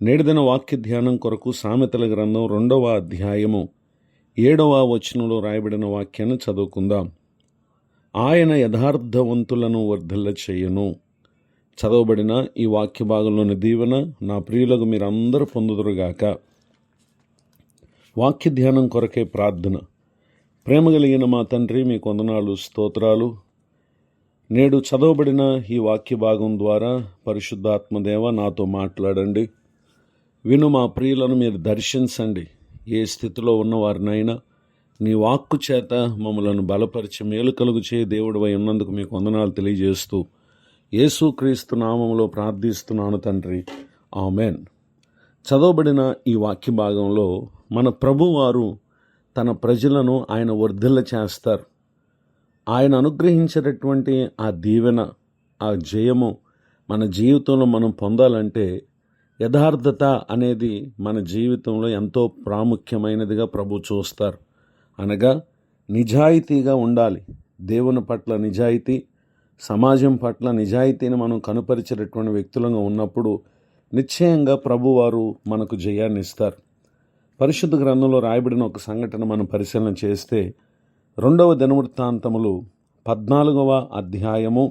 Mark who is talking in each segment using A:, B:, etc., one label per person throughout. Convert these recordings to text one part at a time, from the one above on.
A: నేటిదిన వాక్య ధ్యానం కొరకు సామెతల గ్రంథం 2వ అధ్యాయము 7వ వచనంలో రాయబడిన వాక్యాన్ని చదువుకుందాం. ఆయన యథార్థవంతులను వర్ధిల్ల చేయును. చదవబడిన ఈ వాక్య భాగంలోని దీవెన నా ప్రియులకు మీరందరూ పొందుదురుగాక. వాక్య ధ్యానం కొరకే ప్రార్థన. ప్రేమ కలిగిన మా తండ్రి, మీ కొందనాలు స్తోత్రాలు. నేడు చదవబడిన ఈ వాక్య భాగం ద్వారా పరిశుద్ధాత్మదేవ నాతో మాట్లాడండి. విను మా ప్రియులను మీరు దర్శించండి. ఏ స్థితిలో ఉన్నవారినైనా నీ వాక్కు చేత మమ్మలను బలపరిచి మేలు కలుగు చేయి దేవుడివై ఉన్నందుకు మీకు వందనాలు తెలియజేస్తూ యేసుక్రీస్తు నామములో ప్రార్థిస్తున్నాను తండ్రి, ఆమెన్. చదవబడిన ఈ వాక్య భాగంలో మన ప్రభువారు తన ప్రజలను ఆయన వర్ధిల్ల చేస్తారు. ఆయన అనుగ్రహించేటటువంటి ఆ దీవెన, ఆ జయము మన జీవితంలో మనం పొందాలంటే యథార్థత అనేది మన జీవితంలో ఎంతో ప్రాముఖ్యమైనదిగా ప్రభు చూస్తారు. అనగా నిజాయితీగా ఉండాలి. దేవుని పట్ల నిజాయితీ, సమాజం పట్ల నిజాయితీని మనం కనుపరిచేటటువంటి వ్యక్తులుగా ఉన్నప్పుడు నిశ్చయంగా ప్రభువారు మనకు జయాన్ని ఇస్తారు. పరిశుద్ధ గ్రంథంలో రాయబడిన ఒక సంఘటన మనం పరిశీలన చేస్తే 2వ దినవృత్తాంతములు 14వ అధ్యాయము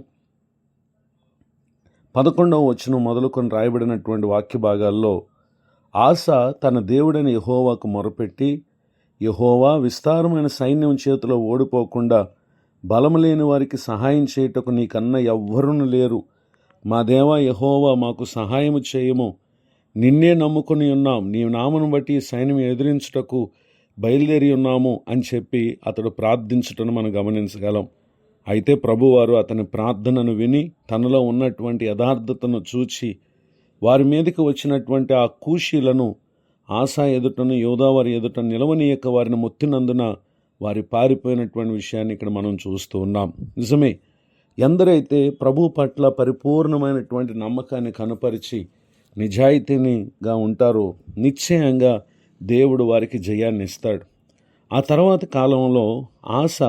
A: 11వ వచనం మొదలుకొని రాయబడినటువంటి వాక్య భాగాల్లో ఆస తన దేవుడైన యెహోవాకు మొరపెట్టి, యెహోవా, విస్తారమైన సైన్యం చేతిలో ఓడిపోకుండా బలము లేని వారికి సహాయం చేయుటకు నీకన్నా ఎవ్వరును లేరు. మా దేవా యెహోవా, మాకు సహాయము చేయము. నిన్నే నమ్ముకొని ఉన్నాం. నీ నామను బట్టి సైన్యం ఎదిరించుటకు బయలుదేరి ఉన్నాము అని చెప్పి అతడు ప్రార్థించుటను మనం గమనించగలం. అయితే ప్రభువారు అతని ప్రార్థనను విని తనలో ఉన్నటువంటి యథార్థతను చూచి వారి మీదకి వచ్చినటువంటి ఆ కూషీలను ఆసా ఎదుటను యోదావారి ఎదుట నిలవనీయక వారిని మొత్తినందున వారి పారిపోయినటువంటి విషయాన్ని ఇక్కడ మనం చూస్తూ ఉన్నాం. నిజమే, ఎందరైతే ప్రభు పట్ల పరిపూర్ణమైనటువంటి నమ్మకాన్ని కనపరిచి నిజాయితీగా ఉంటారో నిశ్చయంగా దేవుడు వారికి జయాన్ని ఇస్తాడు. ఆ తర్వాత కాలంలో ఆస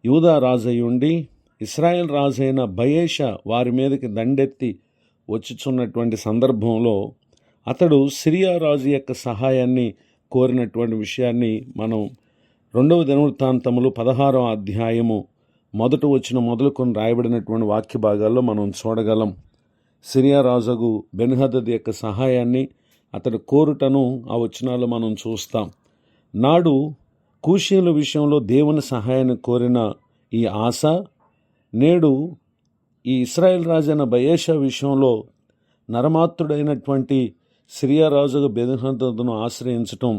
A: యూదా రాజయ్య ఉండి ఇశ్రాయేల్ రాజైన బయేషా వారి మీదకి దండెత్తి వచ్చుచున్నటువంటి సందర్భంలో అతడు సిరియా రాజు యొక్క సహాయాన్ని కోరినటువంటి విషయాన్ని మనం 2వ దినవృత్తాంతములు 16వ అధ్యాయము 1వ వచనం మొదలుకొని రాయబడినటువంటి వాక్య భాగాల్లో మనం చూడగలం. సిరియా రాజుకు బెన్హదద్ యొక్క సహాయాన్ని అతడు కోరుటను ఆ వచనాలు మనం చూస్తాం. నాడు కూషీల విషయంలో దేవుని సహాయాన్ని కోరిన ఈ ఆస నేడు ఈ ఇశ్రాయేల్ రాజైన బయేషా విషయంలో నరమాత్రుడైనటువంటి సిరియా రాజుగా బెన్హదదును ఆశ్రయించటం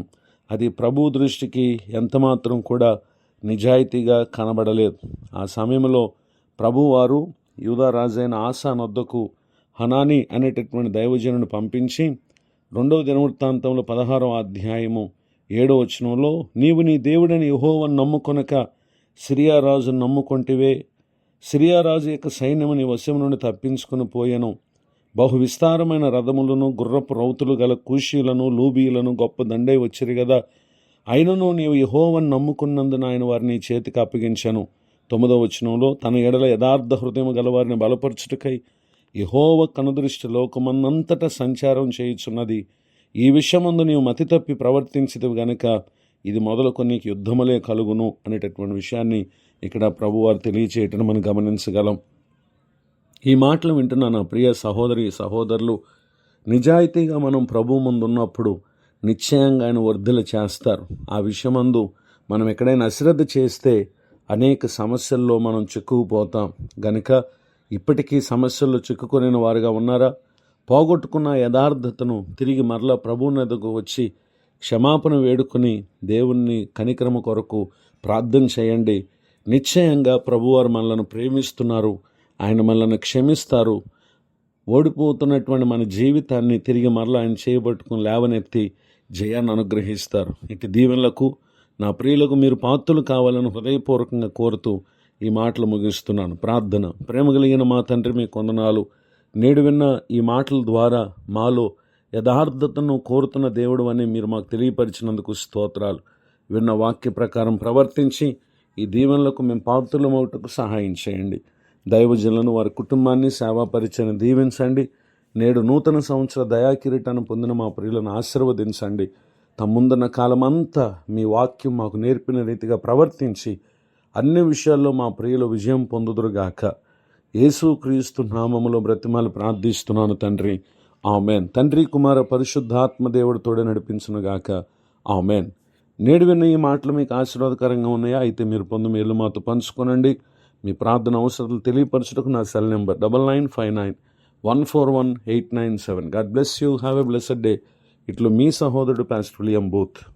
A: అది ప్రభు దృష్టికి ఎంతమాత్రం కూడా నిజాయితీగా కనబడలేదు. ఆ సమయంలో ప్రభువారు యూదా రాజైన ఆసా నొద్దకు హనానీ అనేటటువంటి దైవజనుని పంపించి 2వ దినవృత్తాంతంలో 16వ అధ్యాయము 7వ వచనంలో, నీవు నీ దేవుడని యెహోవాను నమ్ముకొనక సిరియా రాజును నమ్ముకొంటివే. సిరియా రాజు యొక్క సైన్యము నీ వశం నుండి తప్పించుకుని పోయెను. బహు విస్తారమైన రథములను గుర్రపు రౌతులు గల కూషీలను లూబీలను గొప్ప దండై వచ్చిరు గదా. అయినను నీవు యెహోవాను నమ్ముకున్నందున ఆయన వారిని చేతికి అప్పగించెను. 9వ వచనంలో, తన ఎడల యథార్థ హృదయము గలవారిని బలపరచుటకై యెహోవా కనుదృష్టి లోకమన్నంతటా సంచారం చేయుచున్నది. ఈ విషయమందు నీవు మతి తప్పి ప్రవర్తించితివి గనుక ఇది మొదలుకొని నీకు యుద్ధములే కలుగును అనేటటువంటి విషయాన్ని ఇక్కడ ప్రభువారు తెలియచేయటం మనం గమనించగలం. ఈ మాటలు వింటున్న నా ప్రియ సహోదరి సహోదరులు, నిజాయితీగా మనం ప్రభు ముందు ఉన్నప్పుడు నిశ్చయంగా ఆయన వర్ధిల్ల చేస్తారు. ఆ విషయమందు మనం ఎక్కడైనా అశ్రద్ధ చేస్తే అనేక సమస్యల్లో మనం చిక్కుకుపోతాం గనుక ఇప్పటికీ సమస్యల్లో చిక్కుకొనిన వారుగా ఉన్నారా? పోగొట్టుకున్న యథార్థతను తిరిగి మరలా ప్రభువునకు వచ్చి క్షమాపణ వేడుకొని దేవుని కనికరము కొరకు ప్రార్థన చేయండి. నిశ్చయంగా ప్రభువారు మనలను ప్రేమిస్తున్నారు. ఆయన మనల్ని క్షమిస్తారు. ఓడిపోతున్నటువంటి మన జీవితాన్ని తిరిగి మరలా ఆయన చేయబట్టుకుని లేవనెత్తి జయాన్ని అనుగ్రహిస్తారు. ఇటు దీవెనలకు నా ప్రియులకు మీరు పాత్రలు కావాలని హృదయపూర్వకంగా కోరుతూ ఈ మాటలు ముగిస్తున్నాను. ప్రార్థన. ప్రేమ కలిగిన మా తండ్రి, మీ కొందనాలు. నేడు విన్న ఈ మాటల ద్వారా మాలో యథార్థతను కోరుతున్న దేవుడు అని మీరు మాకు తెలియపరిచినందుకు స్తోత్రాలు. విన్న వాక్య ప్రకారం ప్రవర్తించి ఈ దీవెనలకు మేము పాత్రలమవుటకు సహాయం చేయండి. దైవజనులను వారి కుటుంబాన్ని సేవా పరిచయం దీవించండి. నేడు నూతన సంవత్సర దయాకిరీటాన్ని పొందిన మా ప్రియులను ఆశీర్వదించండి. తమ్ముందున్న కాలమంతా మీ వాక్యం మాకు నేర్పిన రీతిగా ప్రవర్తించి అన్ని విషయాల్లో మా ప్రియులు విజయం పొందుదురుగాక. యేసుక్రీస్తు నామములో బ్రతిమాలు ప్రార్థిస్తున్నాను తండ్రి, ఆమెన్. తండ్రి, కుమార, పరిశుద్ధాత్మ దేవుడు తోడే నడిపించునుగాక, ఆమెన్. నేడు విన్న ఈ మాటలు మీకు ఆశీర్వాదకరంగా ఉన్నాయా? అయితే మీరు పొందు మేలు మాతో పంచుకోనండి. మీ ప్రార్థన అవసరాలు తెలియపరచుటకు నా cell number 9959141897. God bless you. Have a blessed day. ఇట్లు మీ సహోదరుడు పాస్టర్ విలియం బూత్.